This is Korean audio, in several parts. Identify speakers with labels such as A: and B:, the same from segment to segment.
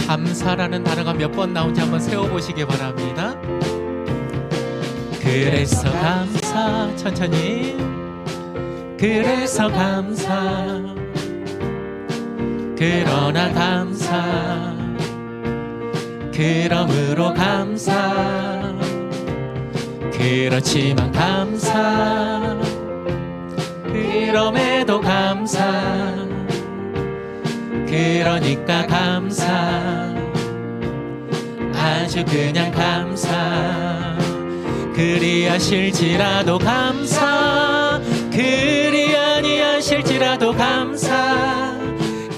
A: 감사라는 단어가 몇 번 나온지 한번 세워보시기 바랍니다. 그래서 감사, 천천히. 그래서 감사, 그러나 감사, 그러므로 감사, 그렇지만 감사, 그럼에도 감사, 그러니까 감사, 아주 그냥 감사, 그리하실지라도 감사, 그리 아니하실지라도 감사,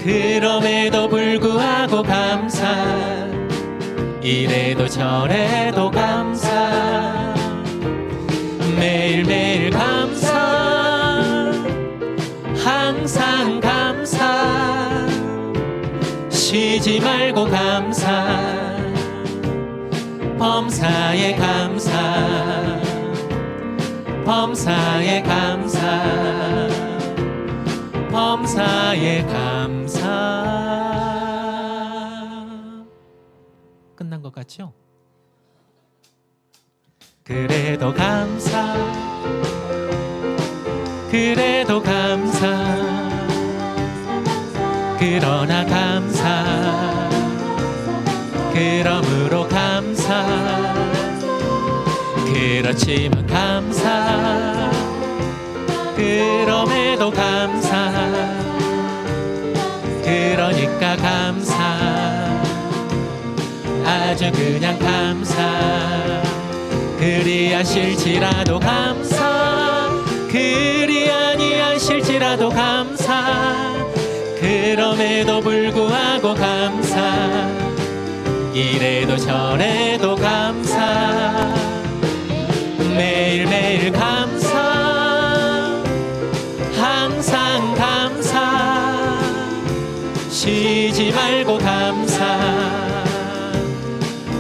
A: 그럼에도 불구하고 감사, 이래도 저래도 감사, 매일매일 감사, 항상 감사, 쉬지 말고 감사, 범사에 감사, 범사에 감사, 범사에 감사. 끝난 것 같죠? 그래도 감사, 그래도 감사, 그러나 감사, 그러므로 감사, 그렇지만 감사, 그럼에도 감사, 그러니까 감사, 아주 그냥 감사, 그리하실지라도 감사, 그리 아니하실지라도 감사, 그럼에도 불구하고 감사, 이래도 저래도 감사, 매일매일 감사, 항상 감사, 쉬지 말고 감사,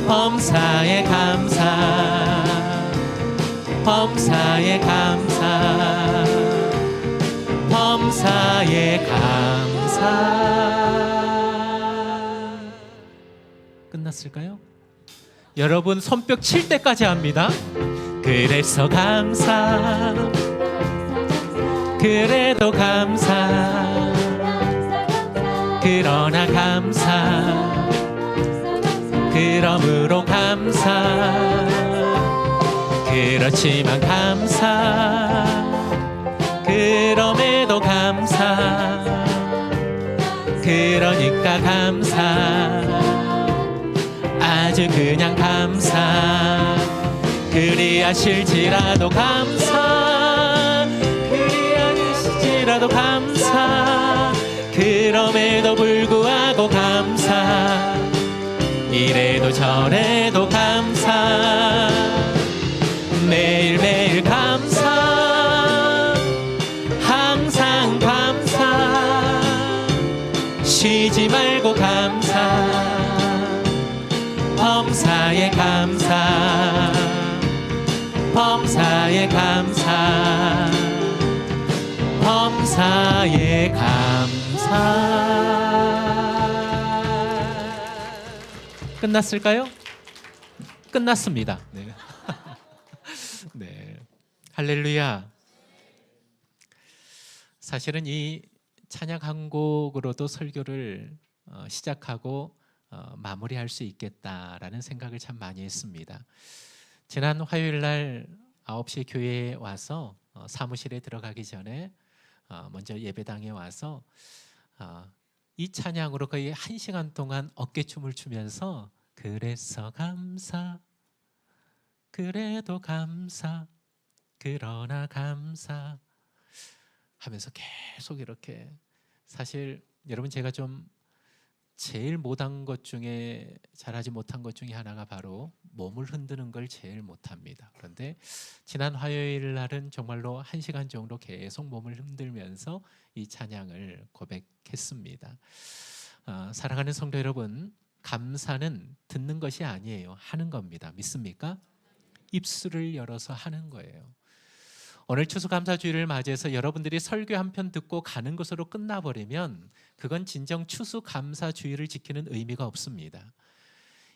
A: 범사에 감사, 범사에 감사, 범사에 감사. 끝났을까요? 여러분 손뼉 칠 때까지 합니다. 그래서 감사, 그래도 감사, 그러나 감사, 그러므로 감사, 그렇지만 감사, 그럼에도 감사, 그러니까 감사, 아주 그냥 감사, 그리하실지라도 감사, 그리하실지라도 감사, 그럼에도 불구하고 감사, 이래도 저래도 감사, 매일매일 감사, 항상 감사, 쉬지 말고 감사, 범사에 감사, 범사에 감사, 범사에 감사. 끝났을까요? 끝났습니다. 네. 네. 할렐루야. 사실은 이 찬양 한 곡으로도 설교를 시작하고 마무리할 수 있겠다라는 생각을 참 많이 했습니다. 지난 화요일 날 9시에 교회에 와서 사무실에 들어가기 전에 먼저 예배당에 와서 이 찬양으로 거의 1시간 동안 어깨춤을 추면서 그래서 감사, 그래도 감사, 그러나 감사 하면서 계속 이렇게, 사실 여러분 제가 좀 제일 못한 것 중에, 잘하지 못한 것 중에 하나가 바로 몸을 흔드는 걸 제일 못합니다. 그런데 지난 화요일 날은 정말로 1시간 정도 계속 몸을 흔들면서 이 찬양을 고백했습니다. 사랑하는 성도 여러분, 감사는 듣는 것이 아니에요. 하는 겁니다. 믿습니까? 입술을 열어서 하는 거예요. 오늘 추수감사주일을 맞이해서 여러분들이 설교 한 편 듣고 가는 것으로 끝나버리면 그건 진정 추수감사주일을 지키는 의미가 없습니다.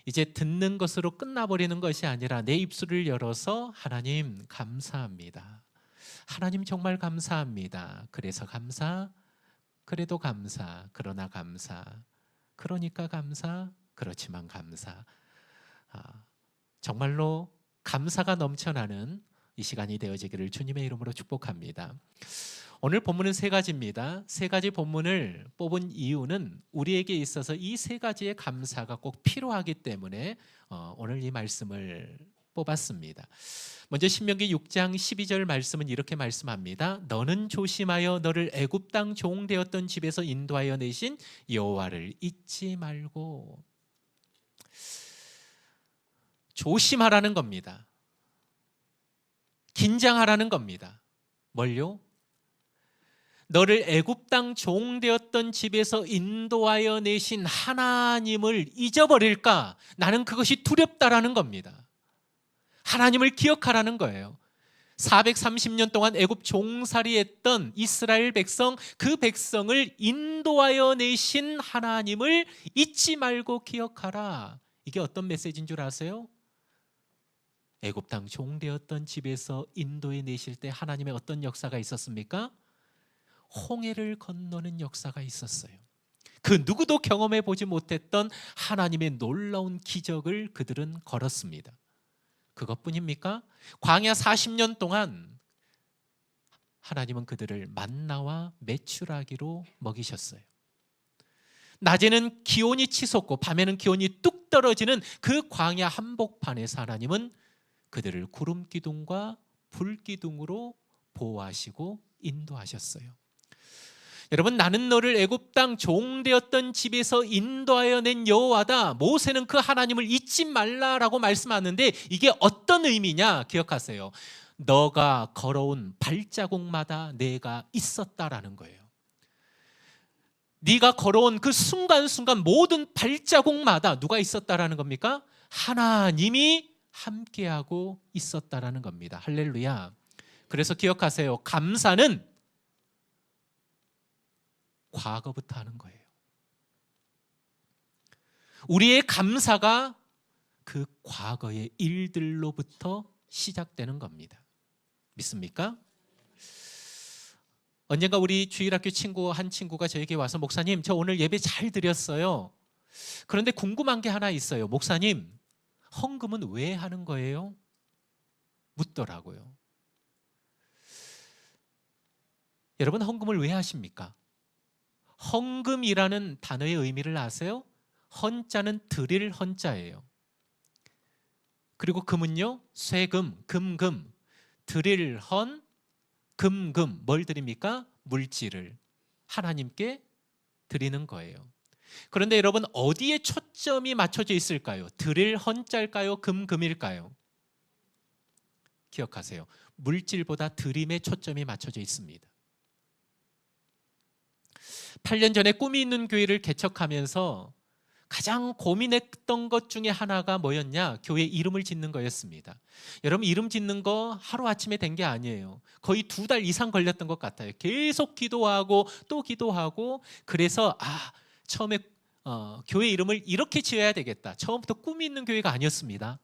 A: 이제 듣는 것으로 끝나버리는 것이 아니라 내 입술을 열어서 하나님 감사합니다. 하나님 정말 감사합니다. 그래서 감사, 그래도 감사, 그러나 감사, 그러니까 감사, 그렇지만 감사. 정말로 감사가 넘쳐나는 이 시간이 되어지기를 주님의 이름으로 축복합니다. 오늘 본문은 세 가지입니다. 세 가지 본문을 뽑은 이유는 우리에게 있어서 이 세 가지의 감사가 꼭 필요하기 때문에 오늘 이 말씀을 뽑았습니다. 먼저 신명기 6장 12절 말씀은 이렇게 말씀합니다. 너는 조심하여 너를 애굽 땅 종 되었던 집에서 인도하여 내신 여호와를 잊지 말고. 조심하라는 겁니다. 긴장하라는 겁니다. 뭘요? 너를 애굽 땅 종 되었던 집에서 인도하여 내신 하나님을 잊어버릴까? 나는 그것이 두렵다라는 겁니다. 하나님을 기억하라는 거예요. 430년 동안 애굽 종살이했던 이스라엘 백성, 그 백성을 인도하여 내신 하나님을 잊지 말고 기억하라. 이게 어떤 메시지인 줄 아세요? 애굽 땅 종 되었던 집에서 인도해 내실 때 하나님의 어떤 역사가 있었습니까? 홍해를 건너는 역사가 있었어요. 그 누구도 경험해 보지 못했던 하나님의 놀라운 기적을 그들은 걸었습니다. 그것뿐입니까? 광야 40년 동안 하나님은 그들을 만나와 메추라기로 먹이셨어요. 낮에는 기온이 치솟고 밤에는 기온이 뚝 떨어지는 그 광야 한복판에서 하나님은 그들을 구름 기둥과 불 기둥으로 보호하시고 인도하셨어요. 여러분, 나는 너를 애굽 땅 종 되었던 집에서 인도하여 낸 여호와다. 모세는 그 하나님을 잊지 말라라고 말씀하는데 이게 어떤 의미냐 기억하세요. 너가 걸어온 발자국마다 내가 있었다라는 거예요. 네가 걸어온 그 순간순간 모든 발자국마다 누가 있었다라는 겁니까? 하나님이 함께하고 있었다라는 겁니다. 할렐루야. 그래서 기억하세요. 감사는 과거부터 하는 거예요. 우리의 감사가 그 과거의 일들로부터 시작되는 겁니다. 믿습니까? 언젠가 우리 주일학교 한 친구가 저에게 와서 목사님, 저 오늘 예배 잘 드렸어요. 그런데 궁금한 게 하나 있어요. 목사님, 헌금은 왜 하는 거예요? 묻더라고요. 여러분, 헌금을 왜 하십니까? 헌금이라는 단어의 의미를 아세요? 헌자는 드릴 헌자예요. 그리고 금은요, 쇠금, 금금, 드릴 헌, 금금, 뭘 드립니까? 물질을 하나님께 드리는 거예요. 그런데 여러분, 어디에 초점이 맞춰져 있을까요? 드릴 헌자일까요? 금금일까요? 기억하세요. 물질보다 드림에 초점이 맞춰져 있습니다. 8년 전에 꿈이 있는 교회를 개척하면서 가장 고민했던 것 중에 하나가 뭐였냐? 교회 이름을 짓는 거였습니다. 여러분, 이름 짓는 거 하루아침에 된 게 아니에요. 거의 2달 이상 걸렸던 것 같아요. 계속 기도하고 또 기도하고. 그래서 처음에 교회 이름을 이렇게 지어야 되겠다. 처음부터 꿈이 있는 교회가 아니었습니다.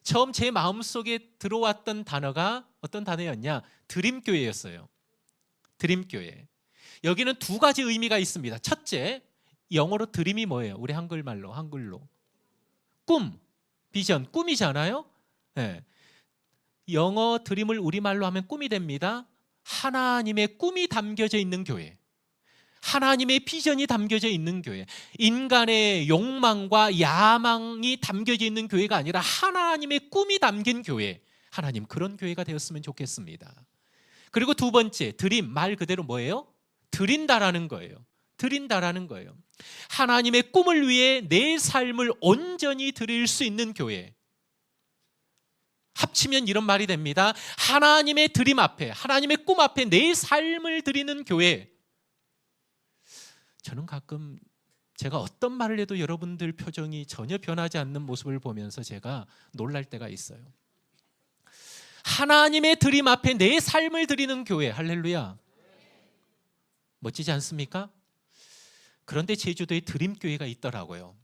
A: 처음 제 마음속에 들어왔던 단어가 어떤 단어였냐? 드림교회였어요. 드림교회. 여기는 두 가지 의미가 있습니다. 첫째, 영어로 드림이 뭐예요? 우리 한글로 꿈, 비전, 꿈이잖아요. 네. 영어 드림을 우리말로 하면 꿈이 됩니다. 하나님의 꿈이 담겨져 있는 교회, 하나님의 비전이 담겨져 있는 교회, 인간의 욕망과 야망이 담겨져 있는 교회가 아니라 하나님의 꿈이 담긴 교회, 하나님 그런 교회가 되었으면 좋겠습니다. 그리고 두 번째, 드림, 말 그대로 뭐예요? 드린다라는 거예요. 드린다라는 거예요. 하나님의 꿈을 위해 내 삶을 온전히 드릴 수 있는 교회. 합치면 이런 말이 됩니다. 하나님의 드림 앞에, 하나님의 꿈 앞에 내 삶을 드리는 교회. 저는 가끔 제가 어떤 말을 해도 여러분들 표정이 전혀 변하지 않는 모습을 보면서 제가 놀랄 때가 있어요. 하나님의 드림 앞에 내 삶을 드리는 교회. 할렐루야. 멋지지 않습니까? 그런데 제주도에 드림교회가 있더라고요.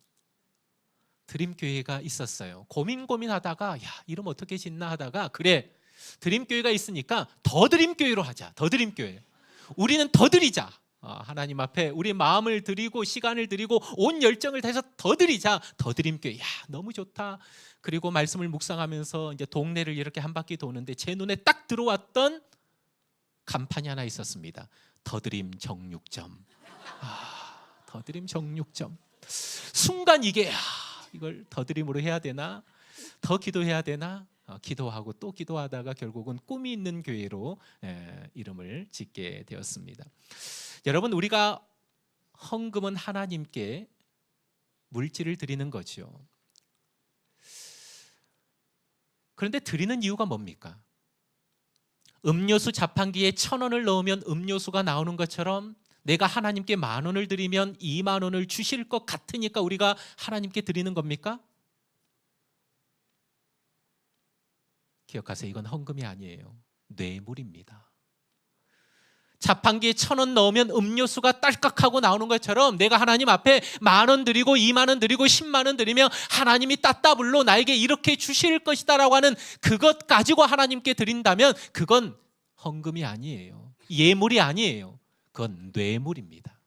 A: 드림교회가 있었어요. 고민하다가 야, 이름 어떻게 짓나 하다가 그래, 드림교회가 있으니까 더 드림교회로 하자. 더 드림교회. 우리는 더 드리자. 하나님 앞에 우리 마음을 드리고 시간을 드리고 온 열정을 다해서 더 드리자. 더 드림교회. 야, 너무 좋다. 그리고 말씀을 묵상하면서 이제 동네를 이렇게 한 바퀴 도는데 제 눈에 딱 들어왔던 간판이 하나 있었습니다. 더 드림 정육점. 더 드림 정육점. 순간 이게 이걸 더 드림으로 해야 되나? 더 기도해야 되나? 기도하고 또 기도하다가 결국은 꿈이 있는 교회로 이름을 짓게 되었습니다. 여러분, 우리가 헌금은 하나님께 물질을 드리는 거죠. 그런데 드리는 이유가 뭡니까? 음료수 자판기에 1,000원을 넣으면 음료수가 나오는 것처럼 내가 하나님께 10,000원을 드리면 20,000원을 주실 것 같으니까 우리가 하나님께 드리는 겁니까? 기억하세요. 이건 헌금이 아니에요. 뇌물입니다. 자판기에 1,000원 넣으면 음료수가 딸깍하고 나오는 것처럼 내가 하나님 앞에 10,000원 드리고 20,000원 드리고 100,000원 드리면 하나님이 따따블로 나에게 이렇게 주실 것이다 라고 하는 그것 가지고 하나님께 드린다면 그건 헌금이 아니에요. 예물이 아니에요. 그건 뇌물입니다.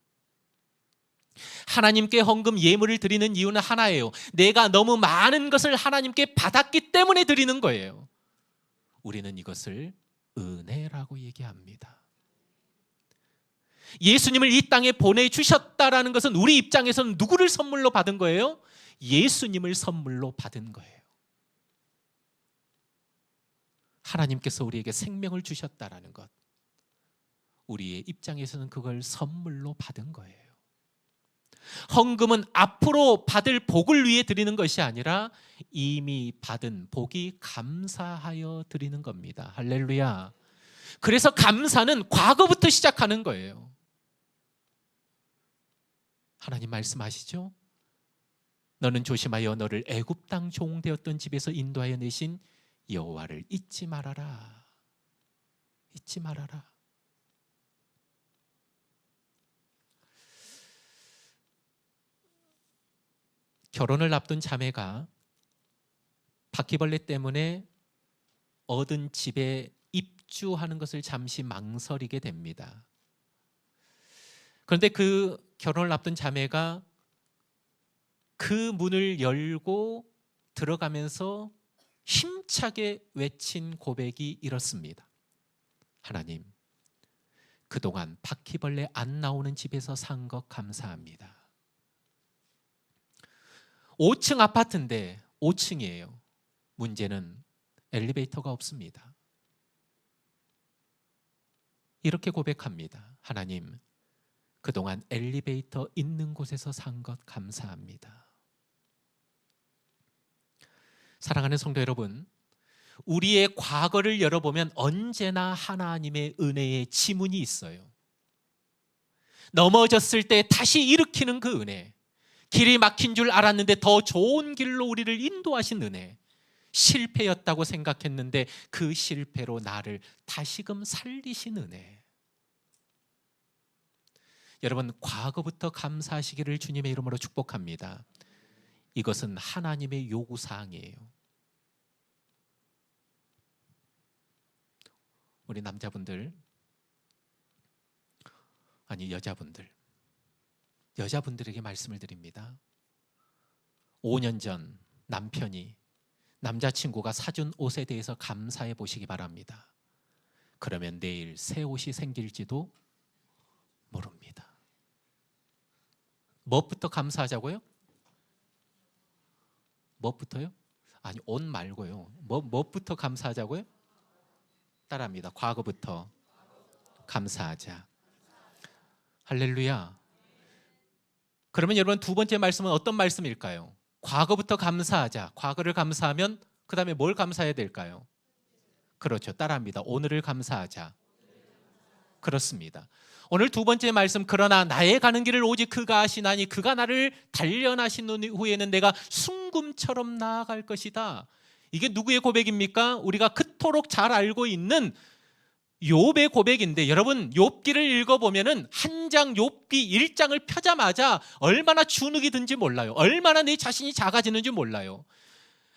A: 하나님께 헌금 예물을 드리는 이유는 하나예요. 내가 너무 많은 것을 하나님께 받았기 때문에 드리는 거예요. 우리는 이것을 은혜라고 얘기합니다. 예수님을 이 땅에 보내주셨다라는 것은 우리 입장에서는 누구를 선물로 받은 거예요? 예수님을 선물로 받은 거예요. 하나님께서 우리에게 생명을 주셨다라는 것, 우리의 입장에서는 그걸 선물로 받은 거예요. 헌금은 앞으로 받을 복을 위해 드리는 것이 아니라 이미 받은 복이 감사하여 드리는 겁니다. 할렐루야. 그래서 감사는 과거부터 시작하는 거예요. 하나님 말씀하시죠? 너는 조심하여 너를 애굽 땅 종 되었던 집에서 인도하여 내신 여호와를 잊지 말아라. 잊지 말아라. 결혼을 앞둔 자매가 바퀴벌레 때문에 얻은 집에 입주하는 것을 잠시 망설이게 됩니다. 그런데 그 결혼을 앞둔 자매가 그 문을 열고 들어가면서 힘차게 외친 고백이 이렇습니다. 하나님, 그동안 바퀴벌레 안 나오는 집에서 산 것 감사합니다. 5층 아파트인데 5층이에요. 문제는 엘리베이터가 없습니다. 이렇게 고백합니다. 하나님, 그동안 엘리베이터 있는 곳에서 산 것 감사합니다. 사랑하는 성도 여러분, 우리의 과거를 열어보면 언제나 하나님의 은혜의 지문이 있어요. 넘어졌을 때 다시 일으키는 그 은혜, 길이 막힌 줄 알았는데 더 좋은 길로 우리를 인도하신 은혜, 실패였다고 생각했는데 그 실패로 나를 다시금 살리신 은혜. 여러분, 과거부터 감사하시기를 주님의 이름으로 축복합니다. 이것은 하나님의 요구사항이에요. 우리 남자분들, 아니 여자분들에게 말씀을 드립니다. 5년 전 남편이 남자친구가 사준 옷에 대해서 감사해 보시기 바랍니다. 그러면 내일 새 옷이 생길지도 모릅니다. 무엇부터 감사하자고요? 무엇부터요? 아니, 옷 말고요. 무엇부터 감사하자고요? 따라합니다. 과거부터 감사하자. 할렐루야. 그러면 여러분, 두 번째 말씀은 어떤 말씀일까요? 과거부터 감사하자. 과거를 감사하면 그 다음에 뭘 감사해야 될까요? 그렇죠. 따라합니다. 오늘을 감사하자. 그렇습니다. 오늘 두 번째 말씀, 그러나 나의 가는 길을 오직 그가 아시나니 그가 나를 단련하신 후에는 내가 순금처럼 나아갈 것이다. 이게 누구의 고백입니까? 우리가 그토록 잘 알고 있는 욥의 고백인데, 여러분 욥기를 읽어보면은 한 장 욥기 1장을 펴자마자 얼마나 주눅이 든지 몰라요. 얼마나 내 자신이 작아지는지 몰라요.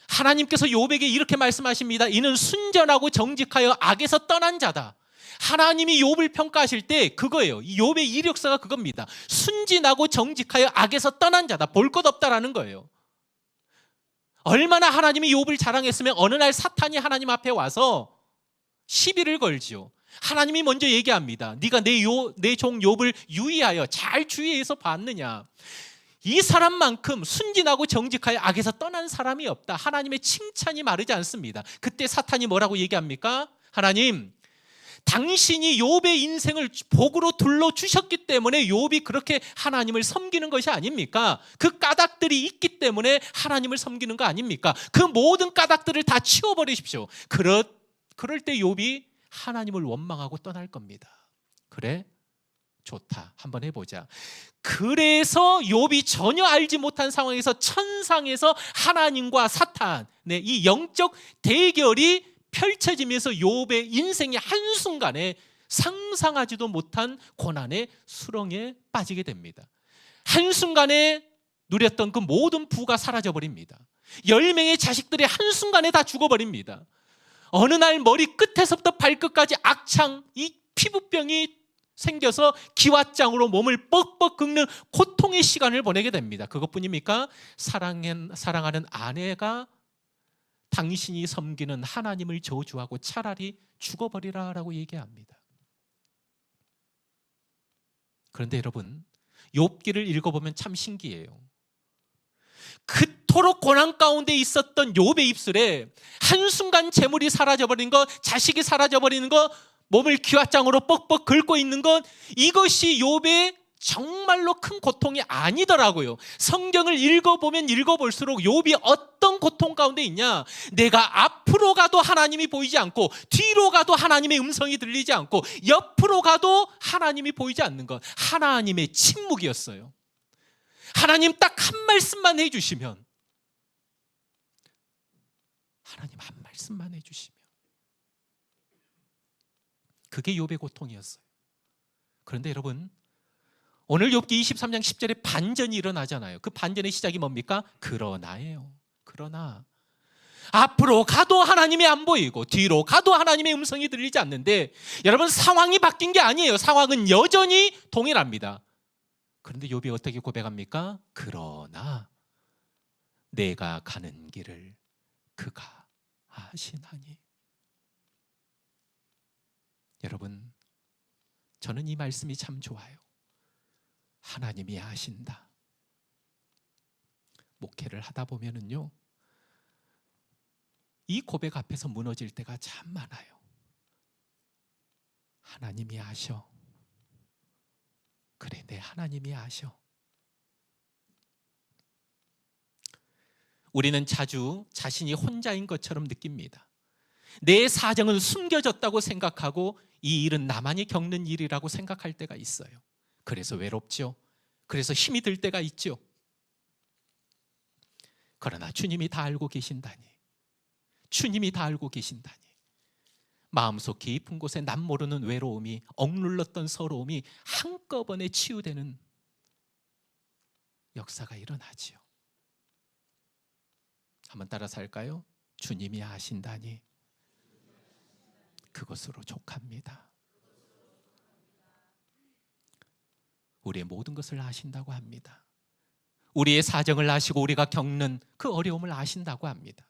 A: 하나님께서 욥에게 이렇게 말씀하십니다. 이는 순전하고 정직하여 악에서 떠난 자다. 하나님이 욥을 평가하실 때 그거예요. 이 욥의 이력서가 그겁니다. 순진하고 정직하여 악에서 떠난 자다. 볼 것 없다라는 거예요. 얼마나 하나님이 욥을 자랑했으면 어느 날 사탄이 하나님 앞에 와서 시비를 걸지요. 하나님이 먼저 얘기합니다. 네가 내 종 욥을 유의하여 잘 주의해서 봤느냐. 이 사람만큼 순진하고 정직하여 악에서 떠난 사람이 없다. 하나님의 칭찬이 마르지 않습니다. 그때 사탄이 뭐라고 얘기합니까? 하나님, 당신이 욥의 인생을 복으로 둘러주셨기 때문에 욥이 그렇게 하나님을 섬기는 것이 아닙니까? 그 까닭들이 있기 때문에 하나님을 섬기는 거 아닙니까? 그 모든 까닭들을 다 치워버리십시오. 그럴 때 욥이 하나님을 원망하고 떠날 겁니다. 그래? 좋다. 한번 해보자. 그래서 욥이 전혀 알지 못한 상황에서 천상에서 하나님과 사탄, 이 영적 대결이 펼쳐지면서 욥의 인생이 한순간에 상상하지도 못한 고난의 수렁에 빠지게 됩니다. 한순간에 누렸던 그 모든 부가 사라져버립니다. 10명의 자식들이 한순간에 다 죽어버립니다. 어느 날 머리 끝에서부터 발끝까지 악창, 이 피부병이 생겨서 기왓장으로 몸을 뻑뻑 긁는 고통의 시간을 보내게 됩니다. 그것뿐입니까? 사랑하는 아내가 당신이 섬기는 하나님을 저주하고 차라리 죽어버리라라고 얘기합니다. 그런데 여러분, 욥기를 읽어보면 참 신기해요. 그토록 고난 가운데 있었던 욥의 입술에 한순간 재물이 사라져버린 것, 자식이 사라져버리는 것, 몸을 기왓장으로 뻑뻑 긁고 있는 것, 이것이 욥의 정말로 큰 고통이 아니더라고요. 성경을 읽어보면 읽어볼수록 욥이 어떤 고통 가운데 있냐, 내가 앞으로 가도 하나님이 보이지 않고 뒤로 가도 하나님의 음성이 들리지 않고 옆으로 가도 하나님이 보이지 않는 것, 하나님의 침묵이었어요. 하나님 딱 한 말씀만 해주시면, 하나님 한 말씀만 해주시면, 그게 욥의 고통이었어요. 그런데 여러분, 오늘 욥기 23장 10절에 반전이 일어나잖아요. 그 반전의 시작이 뭡니까? 그러나예요. 그러나 앞으로 가도 하나님이 안 보이고 뒤로 가도 하나님의 음성이 들리지 않는데, 여러분 상황이 바뀐 게 아니에요. 상황은 여전히 동일합니다. 그런데 욥이 어떻게 고백합니까? 그러나 내가 가는 길을 그가 아시나니. 여러분, 저는 이 말씀이 참 좋아요. 하나님이 아신다. 목회를 하다 보면은요, 이 고백 앞에서 무너질 때가 참 많아요. 하나님이 아셔. 그래, 내 하나님이 아셔. 우리는 자주 자신이 혼자인 것처럼 느낍니다. 내 사정은 숨겨졌다고 생각하고 이 일은 나만이 겪는 일이라고 생각할 때가 있어요. 그래서 외롭죠. 그래서 힘이 들 때가 있죠. 그러나 주님이 다 알고 계신다니, 주님이 다 알고 계신다니, 마음속 깊은 곳에 남 모르는 외로움이, 억눌렀던 서러움이 한꺼번에 치유되는 역사가 일어나지요. 한번 따라서 할까요? 주님이 아신다니 그것으로 족합니다. 우리의 모든 것을 아신다고 합니다. 우리의 사정을 아시고 우리가 겪는 그 어려움을 아신다고 합니다.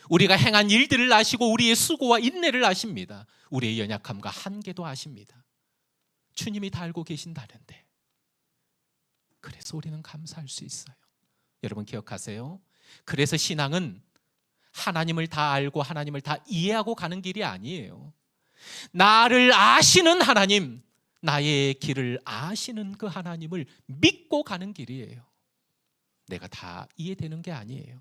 A: 우리가 행한 일들을 아시고 우리의 수고와 인내를 아십니다. 우리의 연약함과 한계도 아십니다. 주님이 다 알고 계신다는데, 그래서 우리는 감사할 수 있어요. 여러분 기억하세요. 그래서 신앙은 하나님을 다 알고 하나님을 다 이해하고 가는 길이 아니에요. 나를 아시는 하나님, 나의 길을 아시는 그 하나님을 믿고 가는 길이에요. 내가 다 이해되는 게 아니에요.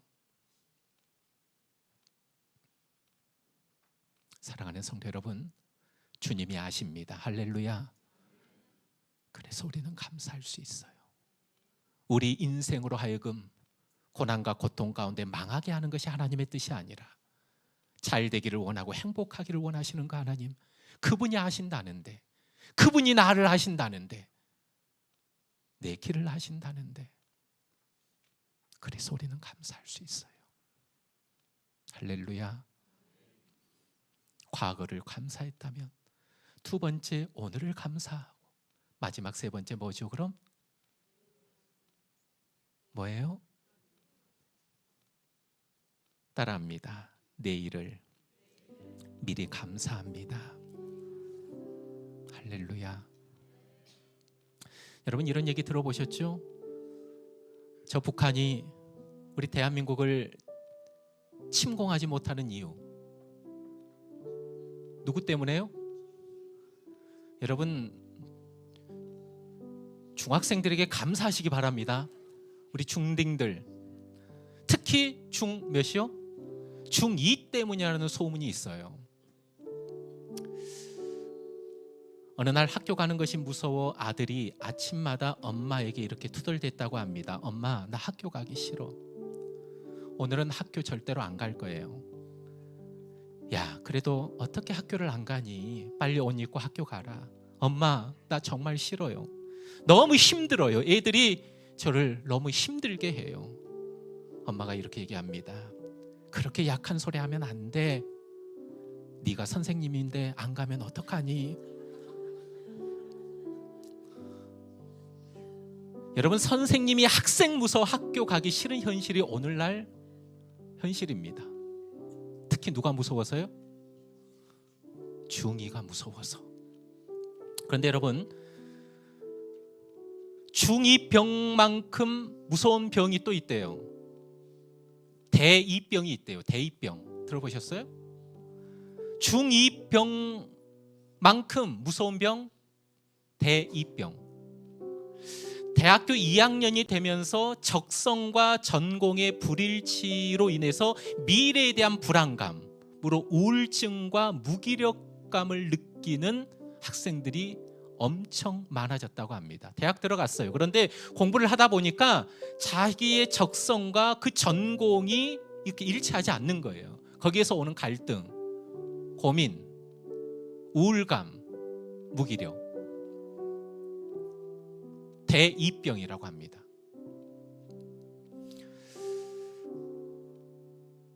A: 사랑하는 성도 여러분, 주님이 아십니다. 할렐루야. 그래서 우리는 감사할 수 있어요. 우리 인생으로 하여금 고난과 고통 가운데 망하게 하는 것이 하나님의 뜻이 아니라 잘 되기를 원하고 행복하기를 원하시는 그 하나님, 그분이 하신다는데, 그분이 나를 하신다는데, 내 길을 하신다는데, 그래서 우리는 감사할 수 있어요. 할렐루야. 과거를 감사했다면 두 번째 오늘을 감사하고, 마지막 세 번째 뭐죠 그럼? 뭐예요? 따라합니다. 내일을 미리 감사합니다. 할렐루야. 여러분 이런 얘기 들어보셨죠? 저 북한이 우리 대한민국을 침공하지 못하는 이유 누구 때문에요? 여러분 중학생들에게 감사하시기 바랍니다. 우리 중딩들 특히 중 몇이요? 중2 때문이라는 소문이 있어요. 어느 날 학교 가는 것이 무서워 아들이 아침마다 엄마에게 이렇게 투덜댔다고 합니다. 엄마, 나 학교 가기 싫어. 오늘은 학교 절대로 안 갈 거예요. 야, 그래도 어떻게 학교를 안 가니? 빨리 옷 입고 학교 가라. 엄마, 나 정말 싫어요. 너무 힘들어요. 애들이 저를 너무 힘들게 해요. 엄마가 이렇게 얘기합니다. 그렇게 약한 소리 하면 안 돼. 네가 선생님인데 안 가면 어떡하니? 여러분 선생님이 학생 무서워 학교 가기 싫은 현실이 오늘날 현실입니다. 특히 누가 무서워서요? 중2가 무서워서. 그런데 여러분 중2병만큼 무서운 병이 또 있대요. 대2병이 있대요. 대2병 들어보셨어요? 중2병만큼 무서운 병 대2병. 대학교 2학년이 되면서 적성과 전공의 불일치로 인해서 미래에 대한 불안감으로 우울증과 무기력감을 느끼는 학생들이 엄청 많아졌다고 합니다. 대학 들어갔어요. 그런데 공부를 하다 보니까 자기의 적성과 그 전공이 이렇게 일치하지 않는 거예요. 거기에서 오는 갈등, 고민, 우울감, 무기력. 대2병이라고 합니다.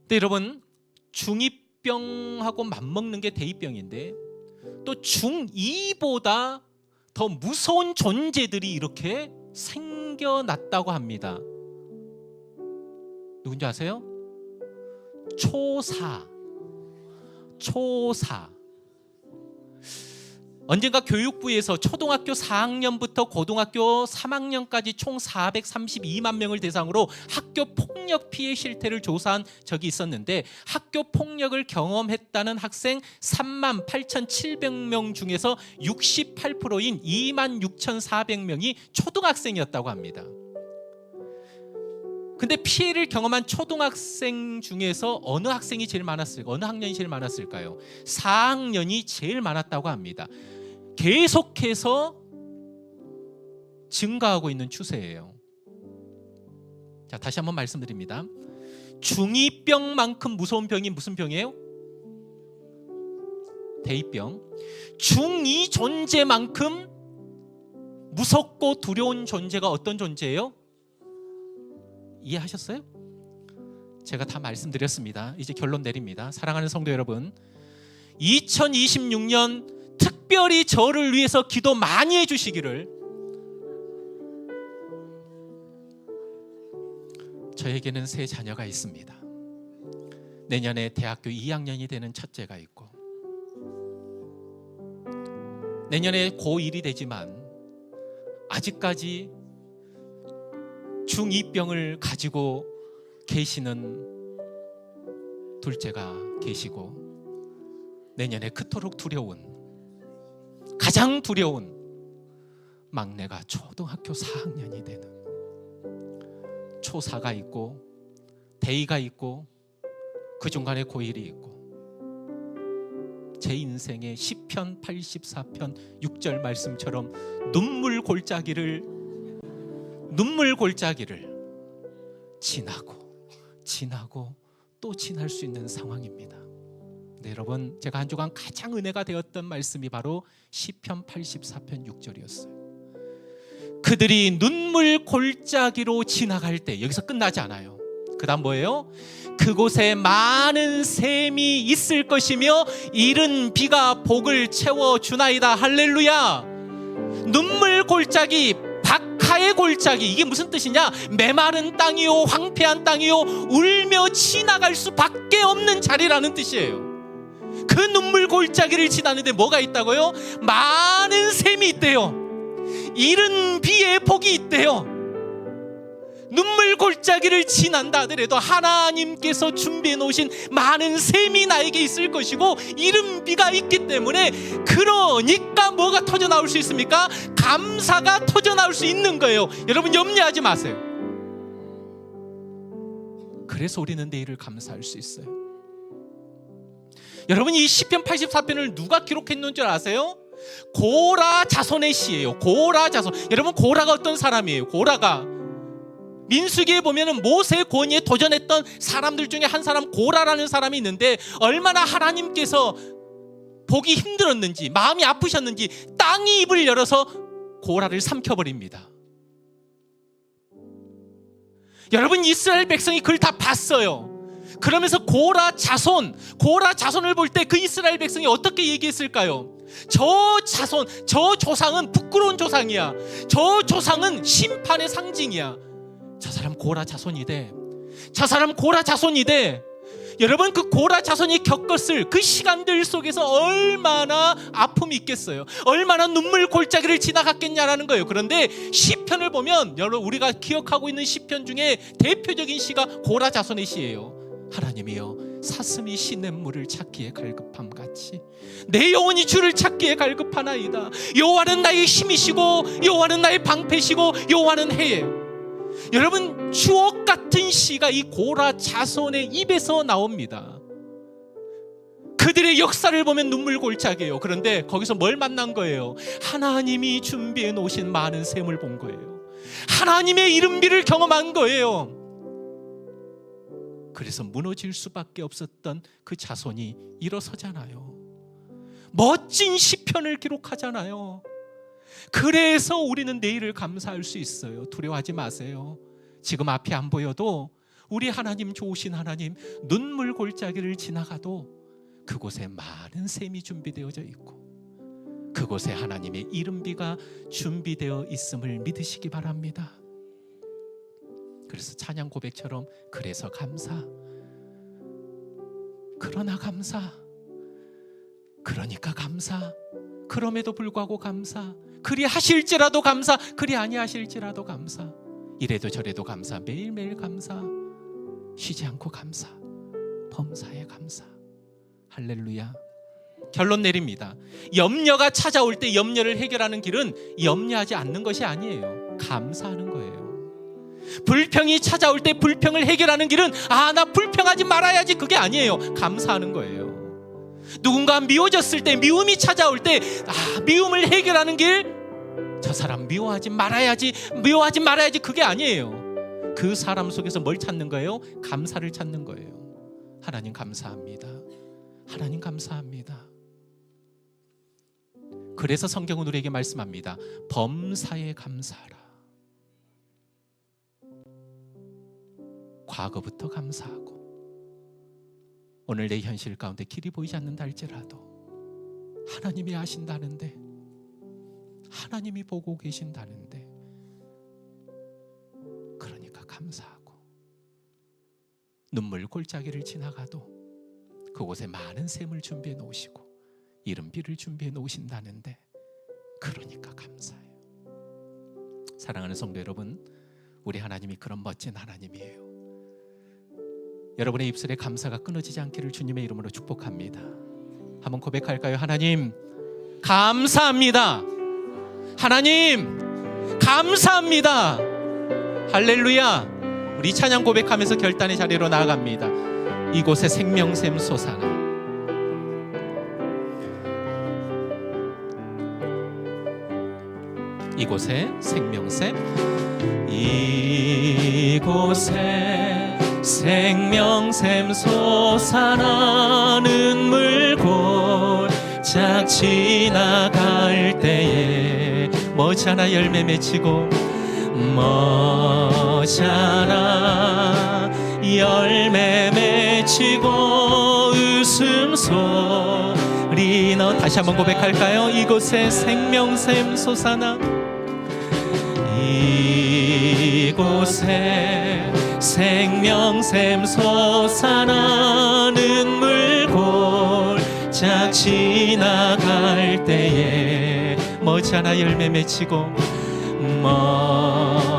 A: 근데 여러분 중2병하고 맞먹는 게 대2병인데 또 중2보다 더 무서운 존재들이 이렇게 생겨났다고 합니다. 누군지 아세요? 초사. 언젠가 교육부에서 초등학교 4학년부터 고등학교 3학년까지 총 432만 명을 대상으로 학교 폭력 피해 실태를 조사한 적이 있었는데 학교 폭력을 경험했다는 학생 38,700명 중에서 68%인 26,400명이 초등학생이었다고 합니다. 근데 피해를 경험한 초등학생 중에서 어느 학생이 제일 많았을까요? 어느 학년이 제일 많았을까요? 4학년이 제일 많았다고 합니다. 계속해서 증가하고 있는 추세예요. 자, 다시 한번 말씀드립니다. 중2병만큼 무서운 병이 무슨 병이에요? 대2병. 중2 존재만큼 무섭고 두려운 존재가 어떤 존재예요? 이해하셨어요? 제가 다 말씀드렸습니다. 이제 결론 내립니다. 사랑하는 성도 여러분, 2026년 특별히 저를 위해서 기도 많이 해주시기를. 저에게는 세 자녀가 있습니다. 내년에 대학교 2학년이 되는 첫째가 있고 내년에 고1이 되지만 아직까지 중2병을 가지고 계시는 둘째가 계시고 내년에 그토록 두려운 가장 두려운 막내가 초등학교 4학년이 되는 초4가 있고 대2가 있고 그 중간에 고1이 있고 제 인생의 시편 84편 6절 말씀처럼 눈물 골짜기를 지나고 또 지날 수 있는 상황입니다. 네, 여러분, 제가 한 주간 가장 은혜가 되었던 말씀이 바로 시편 84편 6절이었어요. 그들이 눈물 골짜기로 지나갈 때, 여기서 끝나지 않아요. 그 다음 뭐예요? 그곳에 많은 샘이 있을 것이며 이른 비가 복을 채워주나이다. 할렐루야. 눈물 골짜기, 박하의 골짜기, 이게 무슨 뜻이냐? 메마른 땅이요, 황폐한 땅이요, 울며 지나갈 수밖에 없는 자리라는 뜻이에요. 그 눈물 골짜기를 지나는데 뭐가 있다고요? 많은 샘이 있대요. 이른 비의 복이 있대요. 눈물 골짜기를 지난다 하더라도 하나님께서 준비해 놓으신 많은 샘이 나에게 있을 것이고 이른 비가 있기 때문에, 그러니까 뭐가 터져 나올 수 있습니까? 감사가 터져 나올 수 있는 거예요. 여러분, 염려하지 마세요. 그래서 우리는 내일을 감사할 수 있어요. 여러분, 이 시편 84편을 누가 기록했는 줄 아세요? 고라 자손의 시예요. 고라 자손. 여러분, 고라가 어떤 사람이에요? 고라가 민수기에 보면은 모세 권위에 도전했던 사람들 중에 한 사람, 고라라는 사람이 있는데, 얼마나 하나님께서 보기 힘들었는지, 마음이 아프셨는지 땅이 입을 열어서 고라를 삼켜버립니다. 여러분, 이스라엘 백성이 그걸 다 봤어요. 그러면서 고라 자손을 볼 때 그 이스라엘 백성이 어떻게 얘기했을까요? 저 자손, 저 조상은 부끄러운 조상이야. 저 조상은 심판의 상징이야. 저 사람 고라 자손이대. 저 사람 고라 자손이대. 여러분, 그 고라 자손이 겪었을 그 시간들 속에서 얼마나 아픔이 있겠어요. 얼마나 눈물 골짜기를 지나갔겠냐라는 거예요. 그런데 시편을 보면, 여러분, 우리가 기억하고 있는 시편 중에 대표적인 시가 고라 자손의 시예요. 하나님이여, 사슴이 시냇물을 찾기에 갈급함같이 내 영혼이 주를 찾기에 갈급하나이다. 여호와는 나의 힘이시고 여호와는 나의 방패시고 여호와는 해예요. 여러분, 추억 같은 시가 이 고라 자손의 입에서 나옵니다. 그들의 역사를 보면 눈물 골짜기예요. 그런데 거기서 뭘 만난 거예요? 하나님이 준비해 놓으신 많은 샘을 본 거예요. 하나님의 이른비를 경험한 거예요. 그래서 무너질 수밖에 없었던 그 자손이 일어서잖아요. 멋진 시편을 기록하잖아요. 그래서 우리는 내일을 감사할 수 있어요. 두려워하지 마세요. 지금 앞이 안 보여도 우리 하나님, 좋으신 하나님, 눈물 골짜기를 지나가도 그곳에 많은 샘이 준비되어져 있고 그곳에 하나님의 이른비가 준비되어 있음을 믿으시기 바랍니다. 그래서 찬양 고백처럼, 그래서 감사, 그러나 감사, 그러니까 감사, 그럼에도 불구하고 감사, 그리 하실지라도 감사, 그리 아니하실지라도 감사, 이래도 저래도 감사, 매일매일 감사, 쉬지 않고 감사, 범사에 감사. 할렐루야. 결론 내립니다. 염려가 찾아올 때 염려를 해결하는 길은 염려하지 않는 것이 아니에요. 감사하는 거예요. 불평이 찾아올 때 불평을 해결하는 길은 나 불평하지 말아야지, 그게 아니에요. 감사하는 거예요. 누군가 미워졌을 때, 미움이 찾아올 때 미움을 해결하는 길, 저 사람 미워하지 말아야지, 그게 아니에요. 그 사람 속에서 뭘 찾는 거예요? 감사를 찾는 거예요. 하나님 감사합니다. 하나님 감사합니다. 그래서 성경은 우리에게 말씀합니다. 범사에 감사하라. 과거부터 감사하고, 오늘 내 현실 가운데 길이 보이지 않는다 할지라도 하나님이 아신다는데, 하나님이 보고 계신다는데, 그러니까 감사하고, 눈물 골짜기를 지나가도 그곳에 많은 샘을 준비해 놓으시고 이른 비를 준비해 놓으신다는데, 그러니까 감사해요. 사랑하는 성도 여러분, 우리 하나님이 그런 멋진 하나님이에요. 여러분의 입술에 감사가 끊어지지 않기를 주님의 이름으로 축복합니다. 한번 고백할까요? 하나님 감사합니다. 하나님 감사합니다. 할렐루야. 우리 찬양 고백하면서 결단의 자리로 나아갑니다. 이곳에 생명샘 솟아나. 이곳에 생명샘, 이곳에 생명샘 솟아나는 물골짝 지나갈 때에 머지않아 열매 맺히고 머지않아 열매 맺히고 웃음소리 너 다시 한번 고백할까요? 이곳에 생명샘 솟아나 이곳에 생명샘 솟아나는 물골짝 지나갈 때에 머지않아 열매 맺히고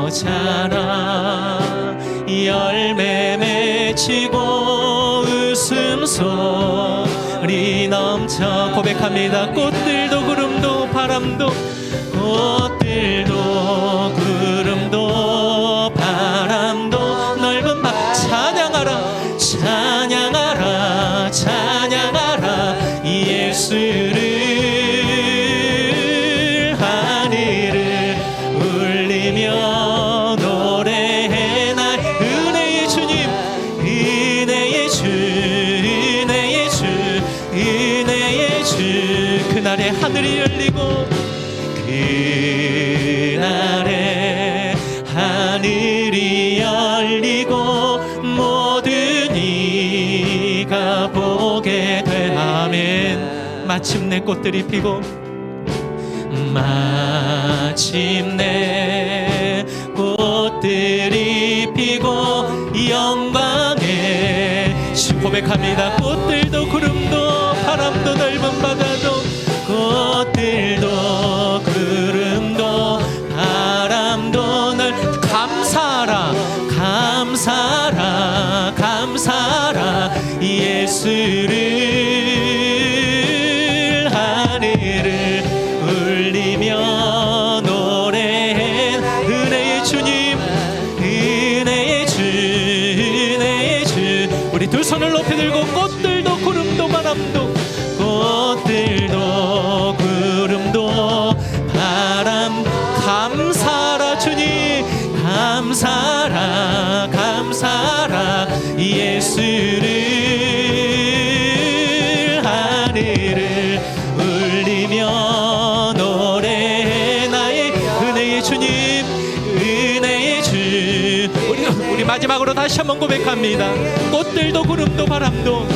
A: 머지않아 열매 맺히고 웃음소리 넘쳐 고백합니다. 꽃들도 구름도 바람도 꽃들도 구름도 바람도 넓은 밤 찬양하라 찬양하라 찬양하라 예수를 하늘을 울리며 노래해 날 은혜의 주님 은혜의 주 은혜의 주 은혜의 주 그날에 하늘이 열리고 그날에 하늘이 열리고 모든 이가 보게 돼 아멘. 마침내 꽃들이 피고 마침내 꽃들이 피고 영광에 고백합니다. 꽃들도 구름도 바람도 넓은 바다도 꽃들도 구름도 바람도 널 감사하라 감사하라 감사하라 예수를 하늘을 울리며 노래해 은혜의 주님 은혜의 주 은혜의 주 우리 두 손을 높이 들고 꽃들도 구름도 바람도 꽃들도 구름도 바람 감사하라 주님 감사하라 감사하라 예수를 하늘을 울리며 노래해 나의 은혜의 주님 은혜의 주 우리 마지막으로 다시 한번 고백합니다. 꽃들도 구름도 바람도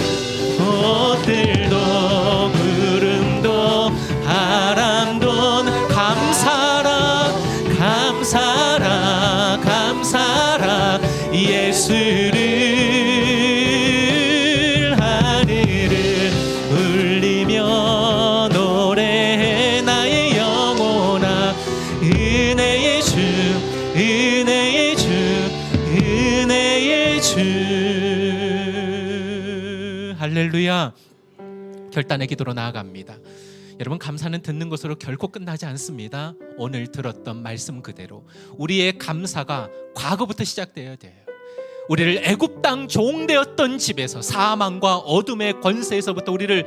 A: 꽃들도 구름도 바람도 감사하라 감사하라 감사하라 예수를 하늘을 울리며 노래해 나의 영혼아 은혜의 주 은혜의 주 은혜의 주 할렐루야. 결단의 기도로 나아갑니다. 여러분 감사는 듣는 것으로 결코 끝나지 않습니다. 오늘 들었던 말씀 그대로 우리의 감사가 과거부터 시작되어야 돼요. 우리를 애굽 땅 종되었던 집에서 사망과 어둠의 권세에서부터 우리를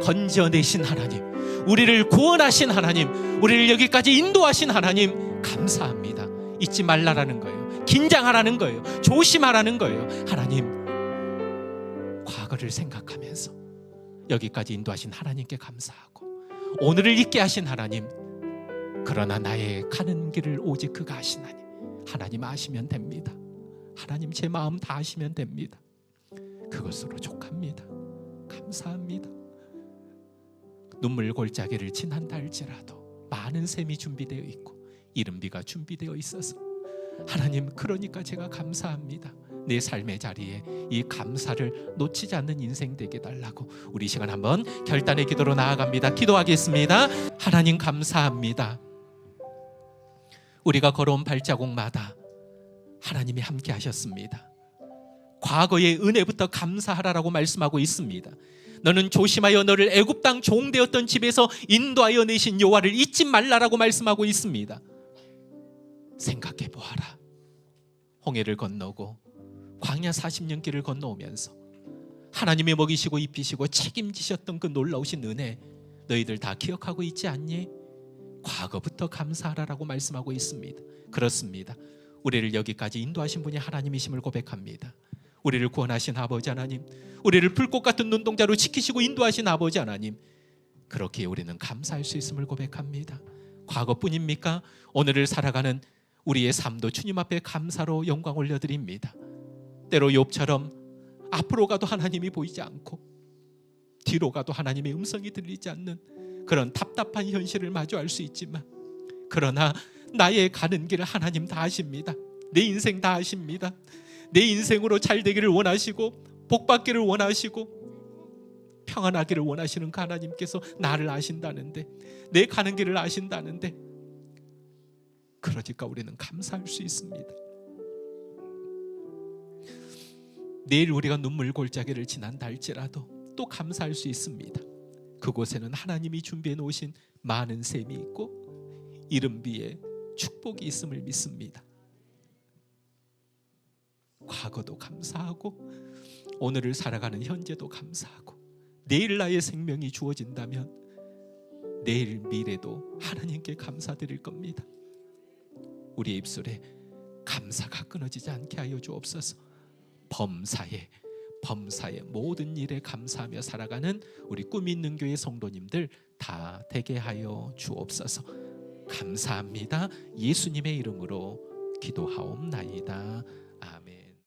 A: 건져내신 하나님, 우리를 구원하신 하나님, 우리를 여기까지 인도하신 하나님 감사합니다. 잊지 말라라는 거예요. 긴장하라는 거예요. 조심하라는 거예요. 하나님 과거를 생각하면서 여기까지 인도하신 하나님께 감사하고 오늘을 있게 하신 하나님, 그러나 나의 가는 길을 오직 그가 아시나니 하나님 아시면 됩니다. 하나님 제 마음 다 아시면 됩니다. 그것으로 족합니다. 감사합니다. 눈물 골짜기를 지난다 할지라도 많은 셈이 준비되어 있고 이른비가 준비되어 있어서 하나님 그러니까 제가 감사합니다. 내 삶의 자리에 이 감사를 놓치지 않는 인생 되게 달라고 우리 시간 한번 결단의 기도로 나아갑니다. 기도하겠습니다. 하나님 감사합니다. 우리가 걸어온 발자국마다 하나님이 함께 하셨습니다. 과거의 은혜부터 감사하라라고 말씀하고 있습니다. 너는 조심하여 너를 애굽 땅 종되었던 집에서 인도하여 내신 여호와를 잊지 말라라고 말씀하고 있습니다. 생각해 보아라. 홍해를 건너고 광야 40년 길을 건너오면서 하나님이 먹이시고 입히시고 책임지셨던 그 놀라우신 은혜 너희들 다 기억하고 있지 않니? 과거부터 감사하라라고 말씀하고 있습니다. 그렇습니다. 우리를 여기까지 인도하신 분이 하나님이심을 고백합니다. 우리를 구원하신 아버지 하나님, 우리를 불꽃 같은 눈동자로 지키시고 인도하신 아버지 하나님, 그렇게 우리는 감사할 수 있음을 고백합니다. 과거뿐입니까? 오늘을 살아가는 우리의 삶도 주님 앞에 감사로 영광 올려드립니다. 때로 욥처럼 앞으로 가도 하나님이 보이지 않고 뒤로 가도 하나님의 음성이 들리지 않는 그런 답답한 현실을 마주할 수 있지만, 그러나 나의 가는 길을 하나님 다 아십니다. 내 인생 다 아십니다. 내 인생으로 잘 되기를 원하시고 복 받기를 원하시고 평안하기를 원하시는 그 하나님께서 나를 아신다는데, 내 가는 길을 아신다는데, 그러니까 우리는 감사할 수 있습니다. 내일 우리가 눈물 골짜기를 지난다 할지라도 또 감사할 수 있습니다. 그곳에는 하나님이 준비해 놓으신 많은 샘이 있고 이른 비에 축복이 있음을 믿습니다. 과거도 감사하고 오늘을 살아가는 현재도 감사하고, 내일 나의 생명이 주어진다면 내일 미래도 하나님께 감사드릴 겁니다. 우리의 입술에 감사가 끊어지지 않게 하여 주옵소서. 범사에 모든 일에 감사하며 살아가는 우리 꿈 있는 교회 성도님들 다 되게 하여 주옵소서. 감사합니다. 예수님의 이름으로 기도하옵나이다. 아멘.